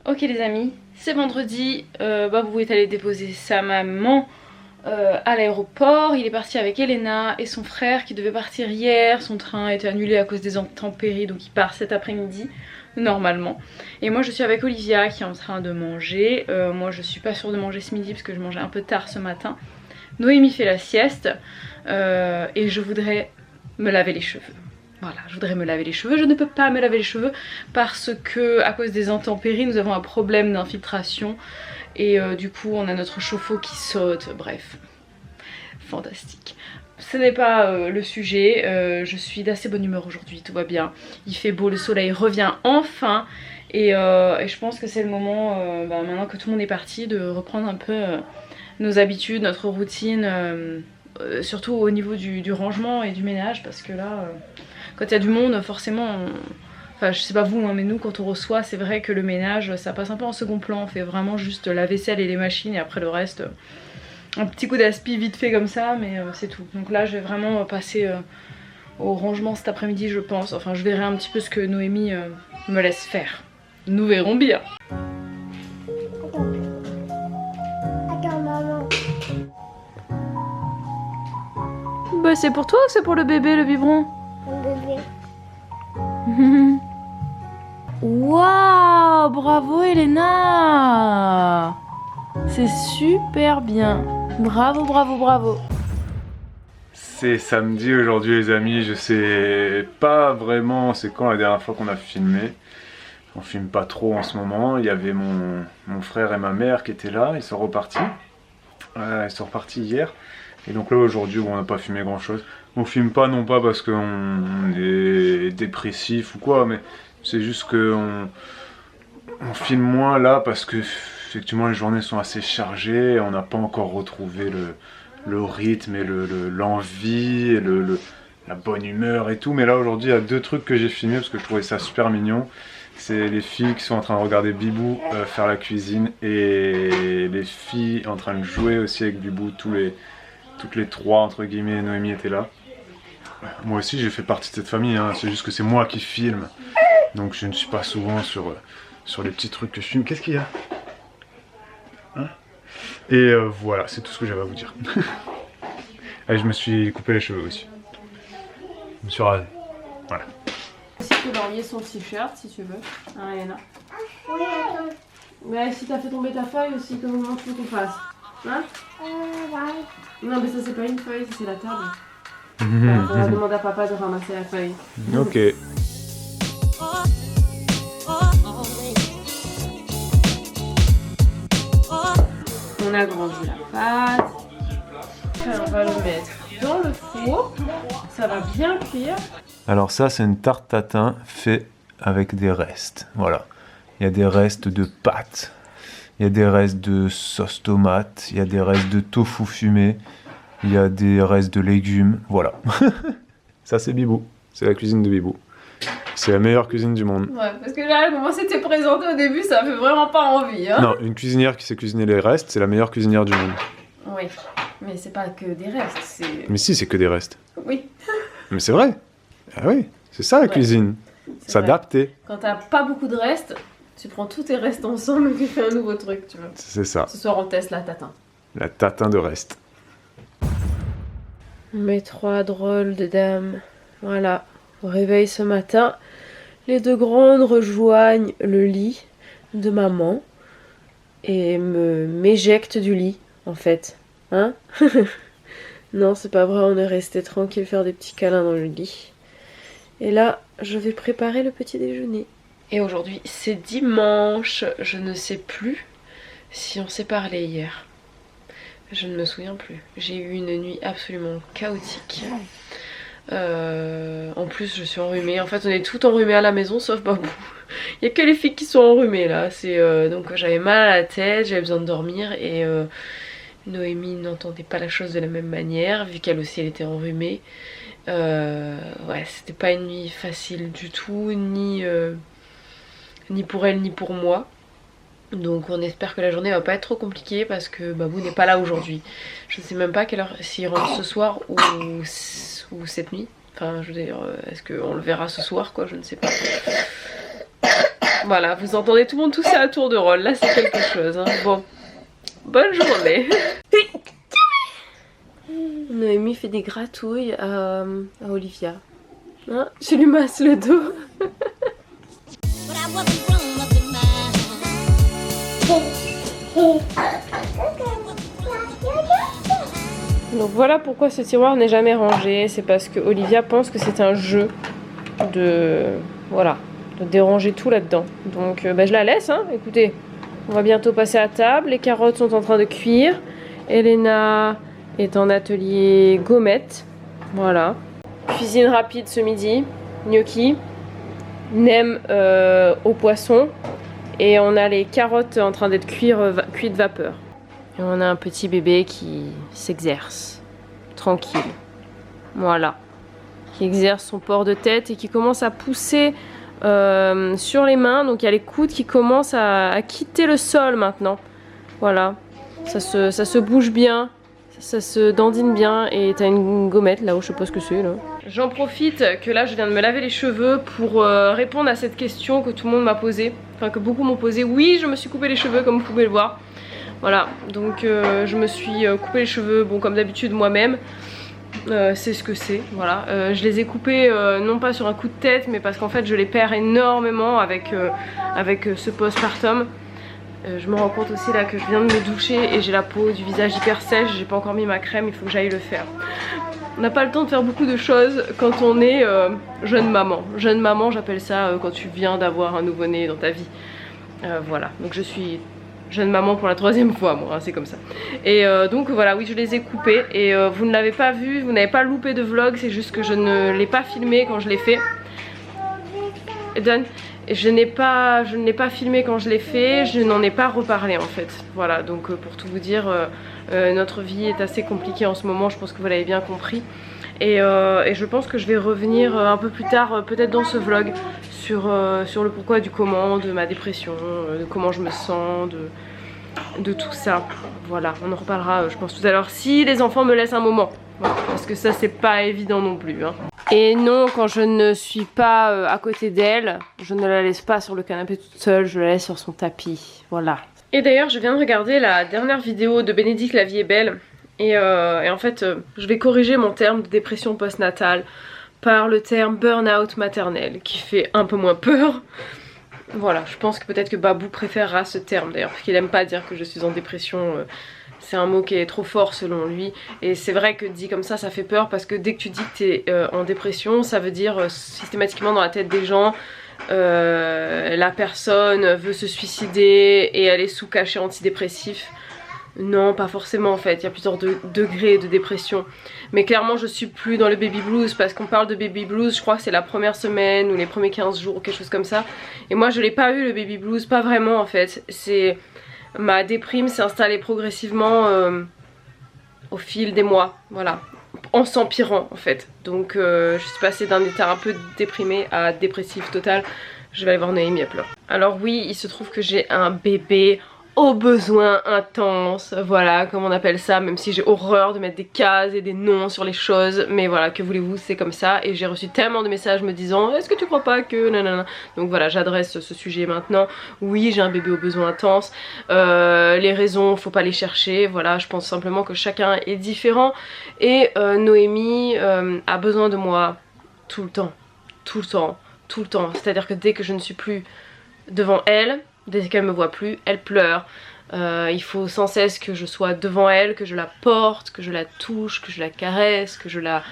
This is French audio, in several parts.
Ok les amis, c'est vendredi, Babou est allé déposer sa maman à l'aéroport. Il est parti avec Elena et son frère qui devait partir hier. Son train a été annulé à cause des intempéries, donc il part cet après-midi normalement. Et moi je suis avec Olivia qui est en train de manger. Moi je suis pas sûre de manger ce midi parce que je mangeais un peu tard ce matin. Noémie fait la sieste et je voudrais me laver les cheveux. Voilà, je voudrais me laver les cheveux. Je ne peux pas me laver les cheveux parce que à cause des intempéries, nous avons un problème d'infiltration. Et du coup, on a notre chauffe-eau qui saute. Bref, fantastique. Ce n'est pas le sujet. Je suis d'assez bonne humeur aujourd'hui, tout va bien. Il fait beau, le soleil revient enfin. Et je pense que c'est le moment, maintenant que tout le monde est parti, de reprendre un peu nos habitudes, notre routine. Surtout au niveau du rangement et du ménage, parce que là... quand il y a du monde, forcément, enfin je sais pas vous, hein, mais nous quand on reçoit, c'est vrai que le ménage, ça passe un peu en second plan. On fait vraiment juste la vaisselle et les machines et après le reste, un petit coup d'aspi vite fait comme ça, mais c'est tout. Donc là je vais vraiment passer au rangement cet après-midi je pense. Enfin je verrai un petit peu ce que Noémie me laisse faire. Nous verrons bien. Attends, maman. Bah c'est pour toi ou c'est pour le bébé, le biberon? Bébé. Waouh, bravo Elena. C'est super bien. Bravo, bravo, bravo. C'est samedi aujourd'hui les amis, je sais pas vraiment c'est quand la dernière fois qu'on a filmé. On filme pas trop en ce moment, il y avait mon frère et ma mère qui étaient là, ils sont repartis. Ils sont repartis hier. Et donc là aujourd'hui on n'a pas filmé grand chose. On filme pas non pas parce qu'on est dépressif ou quoi, mais c'est juste que on filme moins là parce que effectivement les journées sont assez chargées, on n'a pas encore retrouvé le rythme et l'envie et la bonne humeur et tout. Mais là aujourd'hui il y a deux trucs que j'ai filmés parce que je trouvais ça super mignon. C'est les filles qui sont en train de regarder Bibou faire la cuisine et les filles en train de jouer aussi avec Bibou. Toutes les trois entre guillemets, Noémie était là. Moi aussi j'ai fait partie de cette famille, hein. C'est juste que c'est moi qui filme. Donc je ne suis pas souvent sur les petits trucs que je filme. Qu'est-ce qu'il y a, hein? Et voilà, c'est tout ce que j'avais à vous dire. Et je me suis coupé les cheveux aussi. Je me suis rasé. Voilà. Si tu peux envoyer son t-shirt si tu veux, hein Elena. Oui, attends. Mais si t'as fait tomber ta feuille aussi, comment tu veux qu'on fasse? Hein? Ouais. Non mais ça c'est pas une feuille, ça c'est la table. On va demander à papa de ramasser la feuille. Ok. On a grandi la pâte. On va le mettre dans le four. Ça va bien cuire. Alors ça c'est une tarte tatin fait avec des restes. Voilà. Il y a des restes de pâtes. Il y a des restes de sauce tomate. Il y a des restes de tofu fumé. Il y a des restes de légumes. Voilà. Ça c'est Bibou. C'est la cuisine de Bibou. C'est la meilleure cuisine du monde. Ouais, parce que là, comment c'était présenté au début, ça fait vraiment pas envie. Hein. Non, une cuisinière qui sait cuisiner les restes, c'est la meilleure cuisinière du monde. Oui, mais c'est pas que des restes, c'est... Mais si, c'est que des restes. Oui. Mais c'est vrai. Ah oui, c'est ça la cuisine. S'adapter. Quand t'as pas beaucoup de restes, tu prends tous tes restes ensemble et tu fais un nouveau truc, tu vois. C'est ça. Ce soir, on teste la tatin. La tatin de restes. Mes trois drôles de dames. Voilà, au réveil ce matin, les deux grandes rejoignent le lit de maman et m'éjectent du lit, en fait. Hein? Non, c'est pas vrai, on est resté tranquille faire des petits câlins dans le lit. Et là, je vais préparer le petit déjeuner. Et aujourd'hui, c'est dimanche. Je ne sais plus si on s'est parlé hier. Je ne me souviens plus. J'ai eu une nuit absolument chaotique. En plus, je suis enrhumée. En fait, on est toutes enrhumées à la maison, sauf Babou. Il n'y a que les filles qui sont enrhumées là. Donc j'avais mal à la tête, j'avais besoin de dormir et Noémie n'entendait pas la chose de la même manière, vu qu'elle aussi elle était enrhumée. Ouais, c'était pas une nuit facile du tout, ni pour elle ni pour moi. Donc on espère que la journée va pas être trop compliquée parce que Babou n'est pas là aujourd'hui. Je ne sais même pas à quelle heure, s'il rentre ce soir ou cette nuit. Enfin je veux dire, est-ce qu'on le verra ce soir quoi, je ne sais pas. Voilà, vous entendez tout le monde tousser à tour de rôle, là c'est quelque chose. Hein. Bon, bonne journée. Noémie fait des gratouilles à Olivia. Hein, je lui masse le dos. Donc voilà pourquoi ce tiroir n'est jamais rangé. C'est parce que Olivia pense que c'est un jeu de... Voilà, de déranger tout là-dedans. Donc je la laisse, hein. Écoutez, on va bientôt passer à table. Les carottes sont en train de cuire. Elena est en atelier gommette. Voilà. Cuisine rapide ce midi. Gnocchi. Nem au poisson. Et on a les carottes en train d'être cuites vapeur. Et on a un petit bébé qui s'exerce. Tranquille. Voilà. Qui exerce son port de tête et qui commence à pousser sur les mains. Donc il y a les coudes qui commencent à quitter le sol maintenant. Voilà. Ça se bouge bien. Ça se dandine bien. Et t'as une gommette là-haut, je sais pas ce que c'est là. J'en profite que là je viens de me laver les cheveux pour répondre à cette question que tout le monde m'a posée. Enfin que beaucoup m'ont posée. Oui, je me suis coupé les cheveux comme vous pouvez le voir. Voilà, donc je me suis coupé les cheveux, bon comme d'habitude moi-même. C'est ce que c'est, voilà. Je les ai coupés non pas sur un coup de tête, mais parce qu'en fait je les perds énormément avec ce postpartum. Je me rends compte aussi là que je viens de me doucher et j'ai la peau du visage hyper sèche, j'ai pas encore mis ma crème, il faut que j'aille le faire. On n'a pas le temps de faire beaucoup de choses quand on est jeune maman. Jeune maman, j'appelle ça quand tu viens d'avoir un nouveau-né dans ta vie. Voilà, donc je suis jeune maman pour la 3e fois, moi, hein, c'est comme ça. Et donc voilà, oui, je les ai coupés et vous ne l'avez pas vu, vous n'avez pas loupé de vlog, c'est juste que je ne l'ai pas filmé quand je l'ai fait. Je ne l'ai pas filmé quand je l'ai fait, je n'en ai pas reparlé en fait. Voilà, donc pour tout vous dire, notre vie est assez compliquée en ce moment, je pense que vous l'avez bien compris. Et je pense que je vais revenir un peu plus tard, peut-être dans ce vlog, sur le pourquoi du comment, de ma dépression, de comment je me sens, de tout ça. Voilà, on en reparlera je pense tout à l'heure, si les enfants me laissent un moment. Voilà, parce que ça c'est pas évident non plus. Hein. Et non, quand je ne suis pas à côté d'elle, je ne la laisse pas sur le canapé toute seule, je la laisse sur son tapis. Voilà. Et d'ailleurs, je viens de regarder la dernière vidéo de Bénédicte La Vie est Belle. Et en fait, je vais corriger mon terme de dépression postnatale par le terme burn-out maternel, qui fait un peu moins peur. Voilà, je pense que peut-être que Babou préférera ce terme d'ailleurs, parce qu'il aime pas dire que je suis en dépression. C'est un mot qui est trop fort selon lui. Et c'est vrai que dit comme ça fait peur, parce que dès que tu dis que t'es en dépression, ça veut dire systématiquement dans la tête des gens, la personne veut se suicider et elle est sous cachet antidépressif. Non, pas forcément en fait, il y a plusieurs degrés de dépression. Mais clairement je suis plus dans le baby blues, parce qu'on parle de baby blues, je crois que c'est la première semaine ou les premiers 15 jours ou quelque chose comme ça. Et moi je l'ai pas eu le baby blues, pas vraiment en fait. C'est... Ma déprime s'est installée progressivement au fil des mois, voilà. En s'empirant en fait. Donc je suis passée d'un état un peu déprimé à dépressif total. Je vais aller voir Noémie, elle pleure. Alors oui, il se trouve que j'ai un bébé aux besoins intenses, voilà, comme on appelle ça, même si j'ai horreur de mettre des cases et des noms sur les choses, mais voilà, que voulez-vous, c'est comme ça. Et j'ai reçu tellement de messages me disant est-ce que tu crois pas que nanana. Donc voilà, j'adresse ce sujet maintenant. Oui, j'ai un bébé aux besoins intenses, les raisons, faut pas les chercher, voilà, je pense simplement que chacun est différent. Et Noémie a besoin de moi tout le temps, tout le temps, tout le temps. C'est-à-dire que dès que je ne suis plus devant elle, dès qu'elle me voit plus, elle pleure. Il faut sans cesse que je sois devant elle, que je la porte, que je la touche, que je la caresse, que je la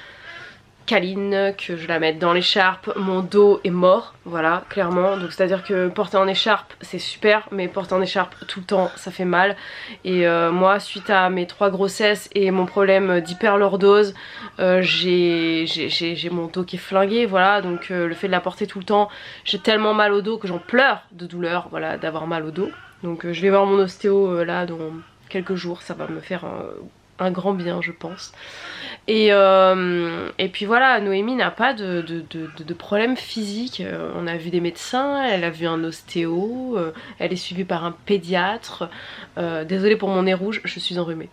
câline, que je la mette dans l'écharpe. Mon dos est mort, voilà, clairement. Donc c'est à dire que porter en écharpe c'est super, mais porter en écharpe tout le temps ça fait mal. Et moi, suite à mes 3 grossesses et mon problème d'hyperlordose, j'ai mon dos qui est flingué, voilà. Donc le fait de la porter tout le temps, j'ai tellement mal au dos que j'en pleure de douleur, voilà, d'avoir mal au dos. Donc je vais voir mon ostéo là dans quelques jours, ça va me faire un grand bien je pense. Et puis voilà, Noémie n'a pas de problème physique. On a vu des médecins, elle a vu un ostéo, elle est suivie par un pédiatre. Désolée pour mon nez rouge, je suis enrhumée.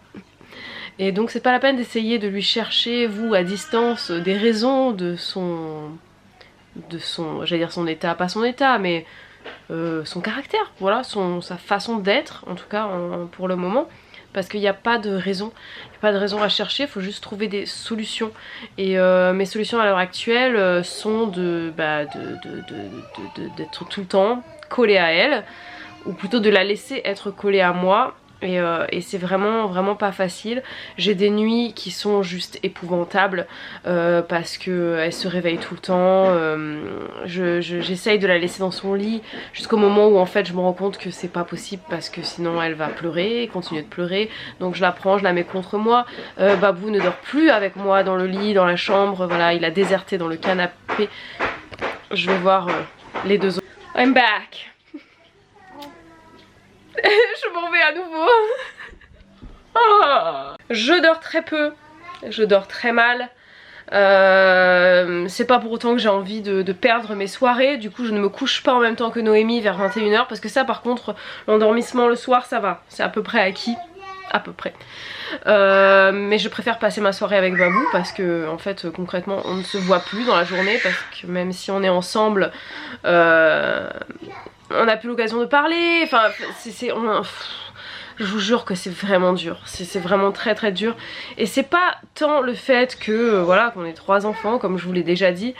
Et donc c'est pas la peine d'essayer de lui chercher, vous à distance, des raisons de son j'allais dire son état, pas son état, mais son caractère, voilà, sa façon d'être, en tout cas pour le moment. Parce qu'il n'y a pas de raison, à chercher, il faut juste trouver des solutions. Et mes solutions à l'heure actuelle sont d'être tout le temps collée à elle, ou plutôt de la laisser être collée à moi. Et c'est vraiment pas facile. J'ai des nuits qui sont juste épouvantables parce qu'elle se réveille tout le temps. J'essaye de la laisser dans son lit jusqu'au moment où en fait je me rends compte que c'est pas possible parce que sinon elle va pleurer, continuer de pleurer. Donc je la prends, je la mets contre moi. Babou ne dort plus avec moi dans le lit, dans la chambre. Voilà, il a déserté dans le canapé. Je vais voir les deux autres. I'm back. Je m'en vais à nouveau. Je dors très peu, je dors très mal. C'est pas pour autant que j'ai envie de perdre mes soirées. Du coup je ne me couche pas en même temps que Noémie vers 21 h, parce que ça par contre l'endormissement le soir ça va, c'est à peu près acquis. À peu près. Mais je préfère passer ma soirée avec Babou parce que en fait concrètement on ne se voit plus dans la journée, parce que même si on est ensemble on n'a plus l'occasion de parler. Enfin je vous jure que c'est vraiment dur, c'est vraiment très dur. Et c'est pas tant le fait que voilà qu'on ait 3 enfants comme je vous l'ai déjà dit,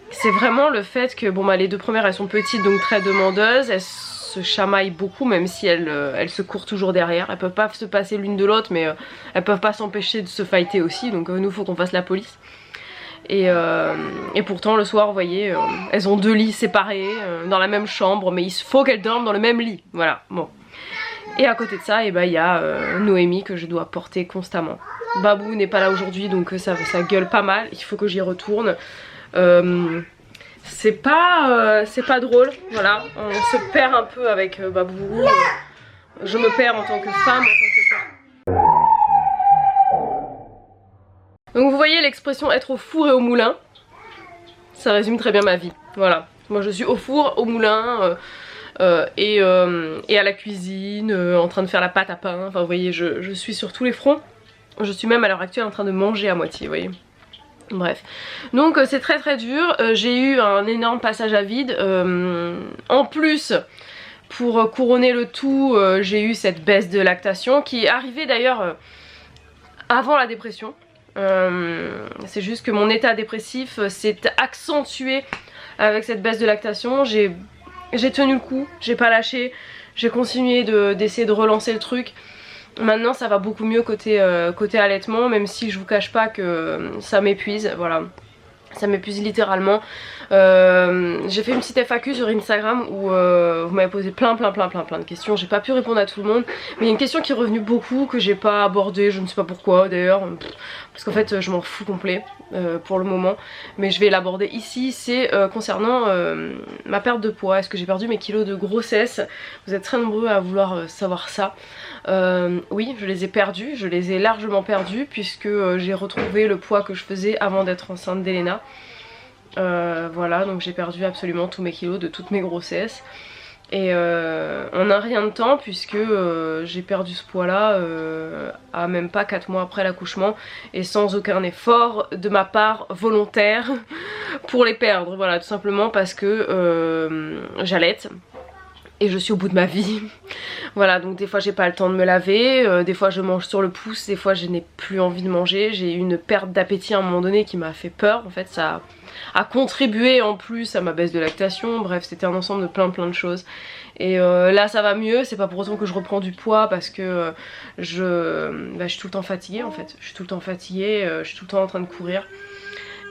c'est vraiment le fait que bon bah les 2 premières elles sont petites, donc très demandeuses, elles se chamaillent beaucoup même si elles se courent toujours derrière. Elles peuvent pas se passer l'une de l'autre, mais elles peuvent pas s'empêcher de se fighter aussi, donc nous faut qu'on fasse la police. Et pourtant le soir vous voyez elles ont 2 lits séparés dans la même chambre, mais il faut qu'elles dorment dans le même lit, voilà. Bon, et à côté de ça et il y a Noémie que je dois porter constamment. Babou n'est pas là aujourd'hui, donc ça gueule pas mal, il faut que j'y retourne. C'est pas drôle, voilà, on se perd un peu avec Babou. Je me perds en tant que femme, en tant que père. Donc vous voyez l'expression être au four et au moulin, ça résume très bien ma vie. Voilà, moi je suis au four, au moulin et à la cuisine, en train de faire la pâte à pain. Enfin vous voyez, je suis sur tous les fronts. Je suis même à l'heure actuelle en train de manger à moitié, vous voyez. Bref, donc c'est très dur. J'ai eu un énorme passage à vide. En plus, pour couronner le tout, j'ai eu cette baisse de lactation qui est arrivée d'ailleurs avant la dépression. C'est juste que mon état dépressif s'est accentué avec cette baisse de lactation. J'ai tenu le coup, j'ai pas lâché, j'ai continué d'essayer de relancer le truc. Maintenant ça va beaucoup mieux côté allaitement, même si je vous cache pas que ça m'épuise, voilà. Ça m'épuise littéralement. J'ai fait une petite FAQ sur Instagram où vous m'avez posé plein de questions. J'ai pas pu répondre à tout le monde, mais il y a une question qui est revenue beaucoup que j'ai pas abordée, je ne sais pas pourquoi d'ailleurs, parce qu'en fait je m'en fous complet pour le moment, mais je vais l'aborder ici. C'est concernant ma perte de poids. Est-ce que j'ai perdu mes kilos de grossesse? Vous êtes très nombreux à vouloir savoir ça. Oui, je les ai perdus, je les ai largement perdus, puisque j'ai retrouvé le poids que je faisais avant d'être enceinte d'Elena. Voilà, donc j'ai perdu absolument tous mes kilos de toutes mes grossesses. Et en un rien de temps, puisque j'ai perdu ce poids là à même pas 4 mois après l'accouchement, et sans aucun effort de ma part volontaire pour les perdre. Voilà, tout simplement parce que j'allaite et je suis au bout de ma vie. Voilà, donc des fois j'ai pas le temps de me laver, des fois je mange sur le pouce, des fois je n'ai plus envie de manger. J'ai eu une perte d'appétit à un moment donné qui m'a fait peur. En fait ça a contribué en plus à ma baisse de lactation. Bref, c'était un ensemble de plein de choses. Et là ça va mieux, c'est pas pour autant que je reprends du poids, parce que je suis tout le temps fatiguée en fait. Je suis tout le temps fatiguée, je suis tout le temps en train de courir.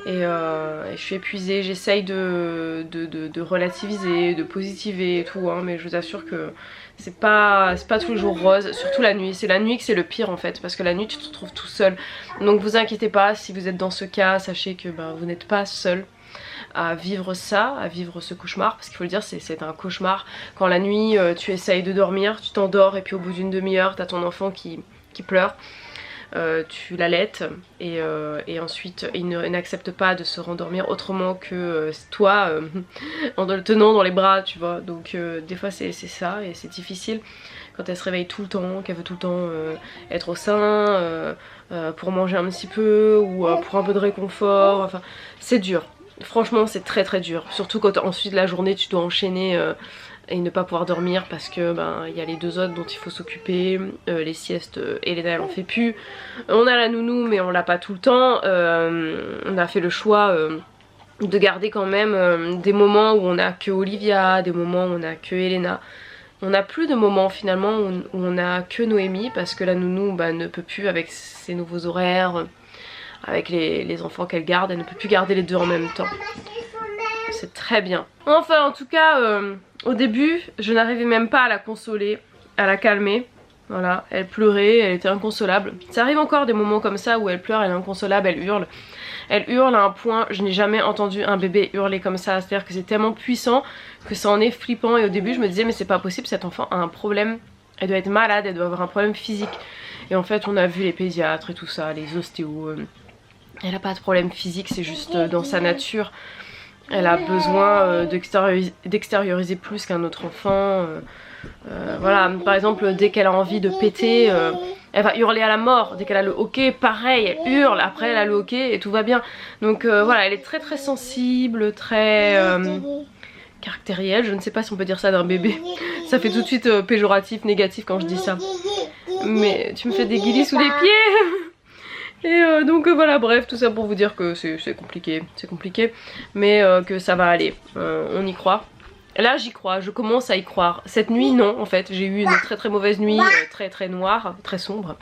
Et je suis épuisée, j'essaye de relativiser, de positiver et tout, hein, mais je vous assure que c'est pas tous les jours rose, surtout la nuit. C'est la nuit que c'est le pire en fait, parce que la nuit tu te retrouves tout seul. Donc vous inquiétez pas, si vous êtes dans ce cas, sachez que vous n'êtes pas seul à vivre ça, à vivre ce cauchemar, parce qu'il faut le dire, c'est un cauchemar. Quand la nuit tu essayes de dormir, tu t'endors et puis au bout d'une demi-heure t'as ton enfant qui pleure. Tu l'allaites et ensuite il n'accepte pas de se rendormir autrement que toi en le tenant dans les bras, tu vois. Donc des fois c'est ça, et c'est difficile quand elle se réveille tout le temps, qu'elle veut tout le temps être au sein pour manger un petit peu ou pour un peu de réconfort. Enfin c'est dur, Franchement c'est très très dur, surtout quand ensuite la journée tu dois enchaîner et ne pas pouvoir dormir parce que ben il y a les 2 autres dont il faut s'occuper, les siestes, Elena elle en fait plus, on a la nounou mais on l'a pas tout le temps, on a fait le choix de garder quand même des moments où on a que Olivia, des moments où on a que Elena. On n'a plus de moments finalement où on a que Noémie parce que la nounou bah, ne peut plus avec ses nouveaux horaires, avec les enfants qu'elle garde, elle ne peut plus garder les 2 en même temps. C'est très bien. Enfin en tout cas au début je n'arrivais même pas à la consoler, à la calmer. Voilà, elle pleurait, elle était inconsolable. Ça arrive encore des moments comme ça où elle pleure, elle est inconsolable, elle hurle. Elle hurle à un point, je n'ai jamais entendu un bébé hurler comme ça. C'est-à-dire que c'est tellement puissant que ça en est flippant. Et au début je me disais mais c'est pas possible, cet enfant a un problème. Elle doit être malade, elle doit avoir un problème physique. Et en fait on a vu les pédiatres et tout ça, les ostéos. Elle a pas de problème physique, c'est juste dans sa nature. Elle a besoin d'extérioriser plus qu'un autre enfant. Voilà, par exemple dès qu'elle a envie de péter... elle va hurler à la mort. Dès qu'elle a le hoquet, pareil, elle hurle. Après elle a le hoquet et tout va bien. Donc voilà, elle est très très sensible, très caractérielle. Je ne sais pas si on peut dire ça d'un bébé. Ça fait tout de suite péjoratif, négatif quand je dis ça. Mais tu me fais des guilis sous les pieds. Et donc voilà, bref, tout ça pour vous dire que c'est compliqué. C'est compliqué, mais que ça va aller. On y croit. Là j'y crois, je commence à y croire. Cette nuit non en fait, j'ai eu une très très mauvaise nuit, très très noire, très sombre,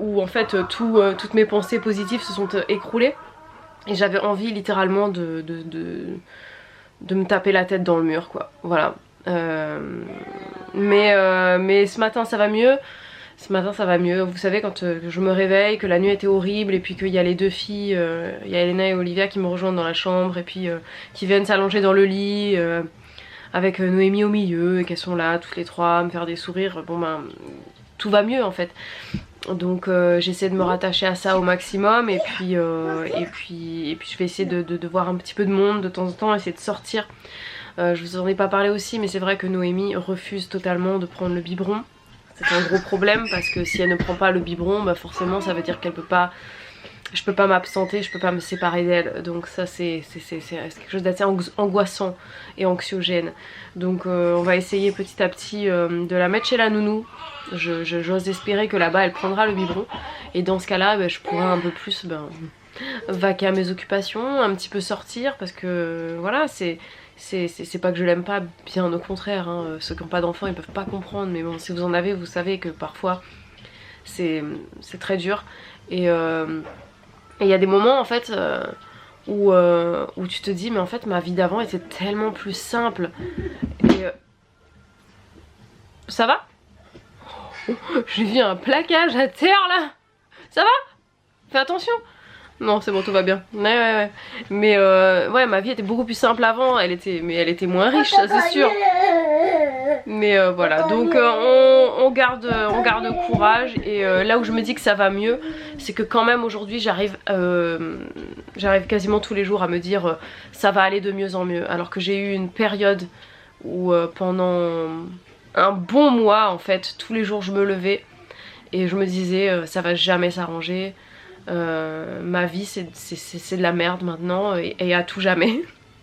où en fait toutes mes pensées positives se sont écroulées. Et j'avais envie littéralement de me taper la tête dans le mur quoi, voilà. Mais ce matin ça va mieux. Ce matin ça va mieux, vous savez quand je me réveille, que la nuit était horrible et puis qu'il y a les 2 filles, il y a Elena et Olivia qui me rejoignent dans la chambre et puis qui viennent s'allonger dans le lit avec Noémie au milieu et qu'elles sont là toutes les 3 à me faire des sourires, bon ben tout va mieux en fait. Donc j'essaie de me rattacher à ça au maximum et puis je vais essayer de voir un petit peu de monde de temps en temps, essayer de sortir. Je vous en ai pas parlé aussi mais c'est vrai que Noémie refuse totalement de prendre le biberon. C'est un gros problème parce que si elle ne prend pas le biberon, bah forcément ça veut dire qu'elle peut pas... Je peux pas m'absenter, je peux pas me séparer d'elle. Donc ça c'est quelque chose d'assez angoissant et anxiogène. Donc on va essayer petit à petit de la mettre chez la nounou. J'ose espérer que là-bas elle prendra le biberon. Et dans ce cas-là, bah, je pourrai un peu plus vaquer à mes occupations, un petit peu sortir. Parce que voilà, c'est pas que je l'aime pas, bien au contraire. Hein. Ceux qui n'ont pas d'enfants ils peuvent pas comprendre. Mais bon, si vous en avez, vous savez que parfois c'est très dur. Et il y a des moments en fait où tu te dis mais en fait ma vie d'avant était tellement plus simple. Et ça va? J'ai vu un plaquage à terre là. Ça va? Fais attention. Non c'est bon, tout va bien. Ouais. Mais ouais, ma vie était beaucoup plus simple avant. Elle était moins riche, ça c'est sûr. Mais voilà, donc on garde courage. Et là où je me dis que ça va mieux, c'est que quand même aujourd'hui j'arrive quasiment tous les jours à me dire ça va aller de mieux en mieux. Alors que j'ai eu une période où pendant un bon mois en fait, tous les jours je me levais et je me disais ça va jamais s'arranger. Ma vie c'est de la merde maintenant et à tout jamais.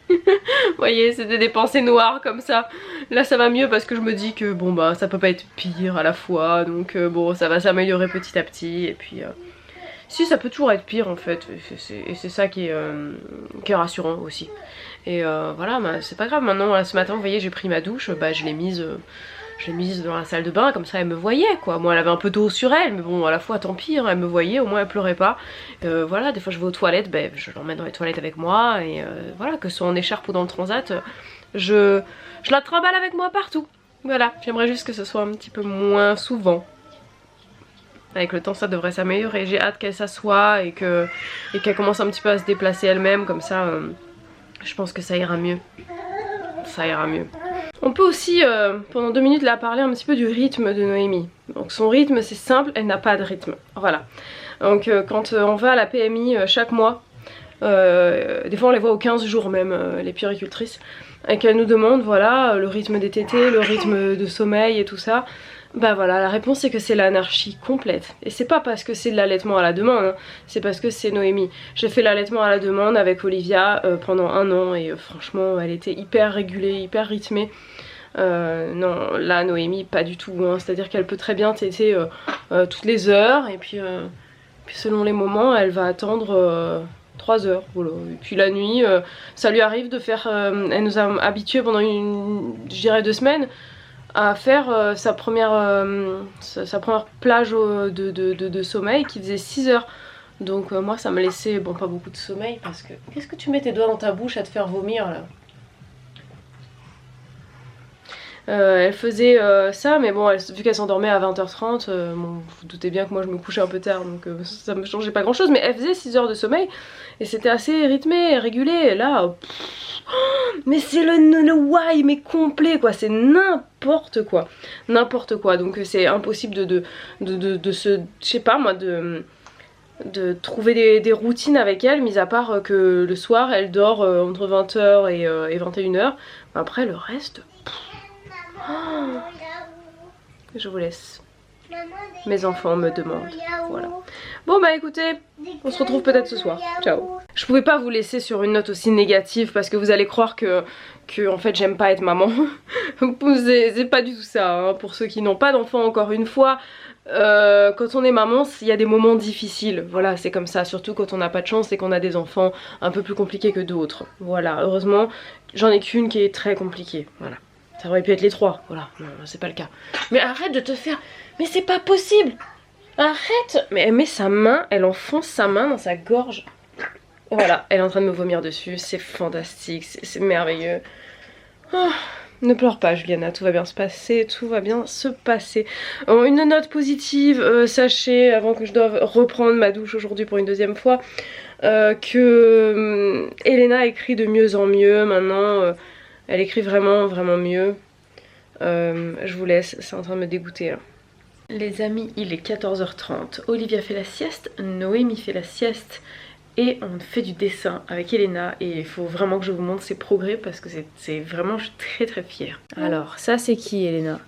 Vous voyez, c'était des pensées noires comme ça. Là ça va mieux parce que je me dis que bon bah ça peut pas être pire à la fois. Donc bon ça va s'améliorer petit à petit. Et puis si ça peut toujours être pire en fait. Et c'est ça qui est rassurant aussi. Et voilà, bah, c'est pas grave. Maintenant là, ce matin vous voyez j'ai pris ma douche. Bah je l'ai mise dans la salle de bain, comme ça elle me voyait quoi. Moi elle avait un peu d'eau sur elle, mais bon à la fois tant pis, hein, elle me voyait, au moins elle pleurait pas. Voilà, des fois je vais aux toilettes, ben, je l'emmène dans les toilettes avec moi. Et voilà, que ce soit en écharpe ou dans le transat, je la trimballe avec moi partout. Voilà, j'aimerais juste que ce soit un petit peu moins souvent. Avec le temps ça devrait s'améliorer, j'ai hâte qu'elle s'assoie et qu'elle commence un petit peu à se déplacer elle-même, comme ça je pense que ça ira mieux. Ça ira mieux. On peut aussi pendant 2 minutes là parler un petit peu du rythme de Noémie. Donc son rythme c'est simple, elle n'a pas de rythme. Voilà. Donc quand on va à la PMI chaque mois, Des fois on les voit aux 15 jours même, les puéricultrices, et qu'elles nous demandent voilà le rythme des tétés, le rythme de sommeil et tout ça. Bah voilà, la réponse c'est que c'est l'anarchie complète. Et c'est pas parce que c'est de l'allaitement à la demande, hein, c'est parce que c'est Noémie. J'ai fait l'allaitement à la demande avec Olivia pendant 1 an et franchement elle était hyper régulée, hyper rythmée. Non, là Noémie pas du tout, hein. C'est-à-dire qu'elle peut très bien téter toutes les heures et puis selon les moments elle va attendre 3 heures, voilà. Et puis la nuit ça lui arrive de faire, elle nous a habitués pendant je dirais 2 semaines à faire sa première plage de sommeil qui faisait 6 heures. Donc moi ça me laissait, bon pas beaucoup de sommeil parce que... Qu'est-ce que tu mets tes doigts dans ta bouche à te faire vomir là? Elle faisait ça, mais bon, vu qu'elle s'endormait à 20h30, bon, vous vous doutez bien que moi je me couchais un peu tard, donc ça me changeait pas grand chose, mais elle faisait 6 heures de sommeil, et c'était assez rythmé, régulé, et là, mais c'est le why, mais complet quoi, c'est n'importe quoi, donc c'est impossible de se, je sais pas moi, de trouver des routines avec elle, mis à part que le soir elle dort entre 20h et 21h, après le reste... Je vous laisse. Mes enfants me demandent. Voilà. Bon bah écoutez, on se retrouve peut-être ce soir. Ciao. Je pouvais pas vous laisser sur une note aussi négative parce que vous allez croire que en fait j'aime pas être maman. C'est pas du tout ça, hein. Pour ceux qui n'ont pas d'enfants, encore une fois, quand on est maman, il y a des moments difficiles. Voilà, c'est comme ça, surtout quand on n'a pas de chance et qu'on a des enfants un peu plus compliqués que d'autres. Voilà, heureusement, j'en ai qu'une qui est très compliquée. Voilà. Ça aurait pu être les 3, voilà, non, c'est pas le cas. Mais arrête de te faire... Mais c'est pas possible! Arrête! Mais elle met sa main, elle enfonce sa main dans sa gorge. Voilà, elle est en train de me vomir dessus, c'est fantastique, c'est merveilleux. Oh, ne pleure pas Juliana, tout va bien se passer, tout va bien se passer. Une note positive, sachez, avant que je doive reprendre ma douche aujourd'hui pour une 2e fois, que Elena écrit de mieux en mieux maintenant. Elle écrit vraiment mieux. Je vous laisse, c'est en train de me dégoûter là. Les amis, il est 14h30. Olivia fait la sieste, Noémie fait la sieste et on fait du dessin avec Elena. Et il faut vraiment que je vous montre ses progrès parce que c'est vraiment, je suis très fière. Alors, ça c'est qui Elena?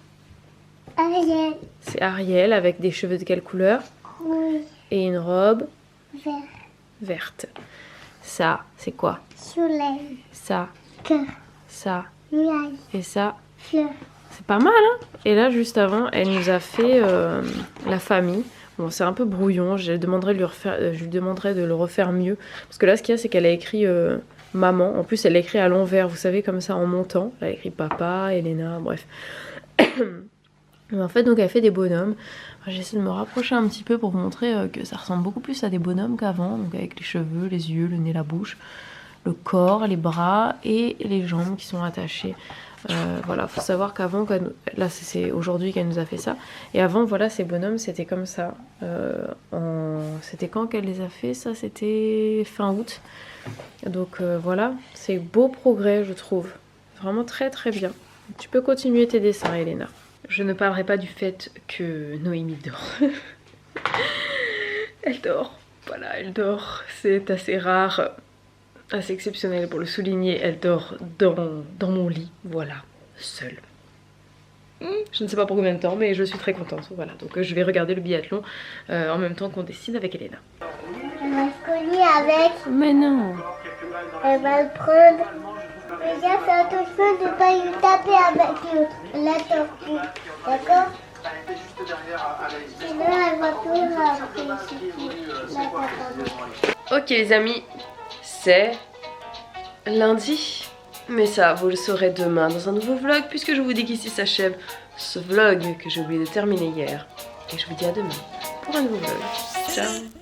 Ariel. C'est Ariel avec des cheveux de quelle couleur? Oui. Et une robe Vert. verte. Ça, c'est quoi? Soleil. Ça, Cœur. ça Nuage. et ça. Fleur. C'est pas mal hein. Et là juste avant elle nous a fait la famille. Bon c'est un peu brouillon, je lui demanderai de le refaire mieux. Parce que là ce qu'il y a c'est qu'elle a écrit maman. En plus elle l'a écrit à l'envers, vous savez comme ça en montant. Elle a écrit papa, Elena, bref. Mais en fait donc elle fait des bonhommes. J'essaie de me rapprocher un petit peu pour vous montrer que ça ressemble beaucoup plus à des bonhommes qu'avant. Donc avec les cheveux, les yeux, le nez, la bouche, le corps, les bras et les jambes qui sont attachées. Voilà, faut savoir qu'avant, là c'est aujourd'hui qu'elle nous a fait ça, et avant voilà ces bonhommes c'était comme ça. C'était quand qu'elle les a fait ça? C'était fin août. Donc voilà, c'est beau progrès je trouve, vraiment très bien. Tu peux continuer tes dessins Elena. Je ne parlerai pas du fait que Noémie dort. Elle dort, voilà elle dort, c'est assez rare. Assez exceptionnel pour le souligner, elle dort dans mon lit, voilà, seule. Je ne sais pas pour combien de temps, mais je suis très contente, voilà. Donc je vais regarder le biathlon en même temps qu'on dessine avec Elena. Elle va se cogner avec. Mais non. Elle va le prendre. Mais déjà, fais attention de ne pas lui taper avec la tortue. D'accord? Sinon, elle va pleurer après si tu la tapes avec. Ok les amis, c'est lundi. Mais ça, vous le saurez demain dans un nouveau vlog, puisque je vous dis qu'ici s'achève ce vlog que j'ai oublié de terminer hier. Et je vous dis à demain pour un nouveau vlog. Ciao!